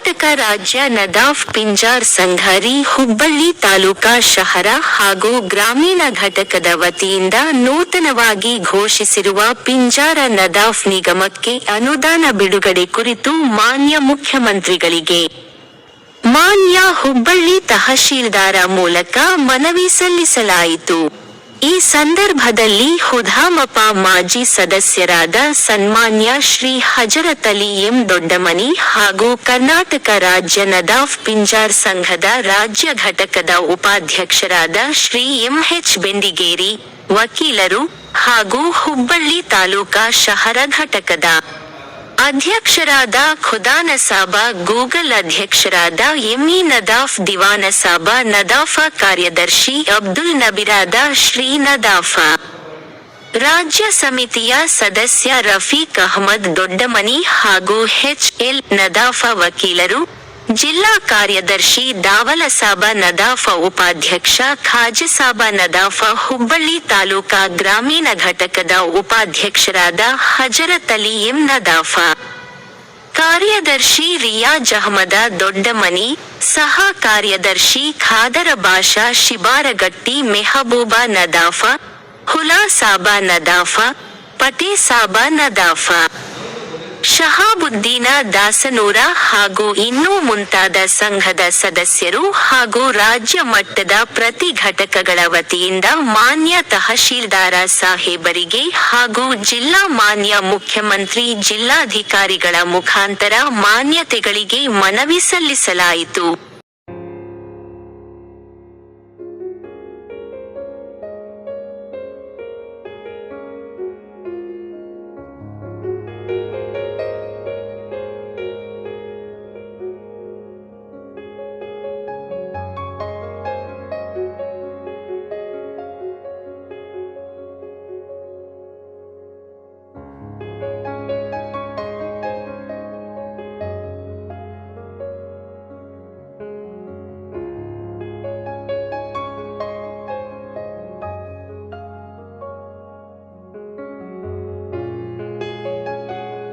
ಕರ್ನಾಟಕ ರಾಜ್ಯ ನದಾಫ್ ಪಿಂಜಾರ್ ಸಂಘರಿ ಹುಬ್ಬಳ್ಳಿ ತಾಲೂಕಾ ಶಹರ ಹಾಗೂ ಗ್ರಾಮೀಣ ಘಟಕದ ವತಿಯಿಂದ ನೂತನವಾಗಿ ಘೋಷಿಸಿರುವ ಪಿಂಜಾರ ನದಾಫ್ ನಿಗಮಕ್ಕೆ ಅನುದಾನ ಬಿಡುಗಡೆ ಕುರಿತು ಮಾನ್ಯ ಮುಖ್ಯಮಂತ್ರಿಗಳಿಗೆ ಮಾನ್ಯ ಹುಬ್ಬಳ್ಳಿ ತಹಶೀಲ್ದಾರ ಮೂಲಕ ಮನವಿ ಸಲ್ಲಿಸಲಾಯಿತು. ಈ ಸಂದರ್ಭದಲ್ಲಿ ಹುಧಾಮಪ ಮಾಜಿ ಸದಸ್ಯರಾದ ಸನ್ಮಾನ್ಯ ಶ್ರೀ ಹಜರತ್ ಅಲಿ ಎಂ ದೊಡ್ಡಮನಿ ಹಾಗೂ ಕರ್ನಾಟಕ ರಾಜ್ಯ ನದಾಫ್ ಪಿಂಜಾರ್ ಸಂಘದ ರಾಜ್ಯ ಘಟಕದ ಉಪಾಧ್ಯಕ್ಷರಾದ ಶ್ರೀ ಎಂ.ಎಚ್. ಬೆಂಡಿಗೇರಿ, ವಕೀಲರು, ಹಾಗೂ ಹುಬ್ಬಳ್ಳಿ ತಾಲೂಕಾ ಶಹರ ಘಟಕದ ಅಧ್ಯಕ್ಷರಾದ ಖುದಾನಸಾಬ, ಗೂಗಲ್ ಅಧ್ಯಕ್ಷರಾದ ಎಂಇ ನದಾಫ್, ದಿವಾನಸಾಬ ನದಾಫ, ಕಾರ್ಯದರ್ಶಿ ಅಬ್ದುಲ್ ನಬಿರಾದ ಶ್ರೀ ನದಾಫ, ರಾಜ್ಯ ಸಮಿತಿಯ ಸದಸ್ಯ ರಫೀಕ್ ಅಹಮದ್ ದೊಡ್ಡಮನಿ ಹಾಗೂ ಎಚ್.ಎಲ್. ನದಾಫ ವಕೀಲರು, ಜಿಲ್ಲಾ ಕಾರ್ಯದರ್ಶಿ ದಾವಲಸಾಬ ನದಾಫ, ಉಪಾಧ್ಯಕ್ಷ ಖಾಜಸಾಬ ನದಾಫ, ಹುಬ್ಬಳ್ಳಿ ತಾಲೂಕಾ ಗ್ರಾಮೀಣ ಘಟಕದ ಉಪಾಧ್ಯಕ್ಷರಾದ ಹಜರತ್ ಅಲಿ ಎಂ ನದಾಫ, ಕಾರ್ಯದರ್ಶಿ ರಿಯಾಜ್ ಅಹಮದ ದೊಡ್ಡಮನಿ, ಸಹ ಕಾರ್ಯದರ್ಶಿ ಖಾದರ ಬಾಷಾ ಶಿಬಾರಗಟ್ಟಿ, ಮೆಹಬೂಬ ನದಾಫ, ಹುಲಾಸಾಬ ನದಾಫ, ಪಟೇಸಾಬ ನದಾಫ, ಶಹಾಬುದ್ದೀನ ದಾಸನೂರ ಹಾಗೂ ಇನ್ನೂ ಮುಂತಾದ ಸಂಘದ ಸದಸ್ಯರು ಹಾಗೂ ರಾಜ್ಯ ಮಟ್ಟದ ಪ್ರತಿ ಘಟಕಗಳ ವತಿಯಿಂದ ಮಾನ್ಯ ತಹಶೀಲ್ದಾರ ಸಾಹೇಬರಿಗೆ ಹಾಗೂ ಜಿಲ್ಲಾ ಮಾನ್ಯ ಮುಖ್ಯಮಂತ್ರಿ, ಜಿಲ್ಲಾಧಿಕಾರಿಗಳ ಮುಖಾಂತರ ಮಾನ್ಯತೆಗಳಿಗೆ ಮನವಿ ಸಲ್ಲಿಸಲಾಯಿತು.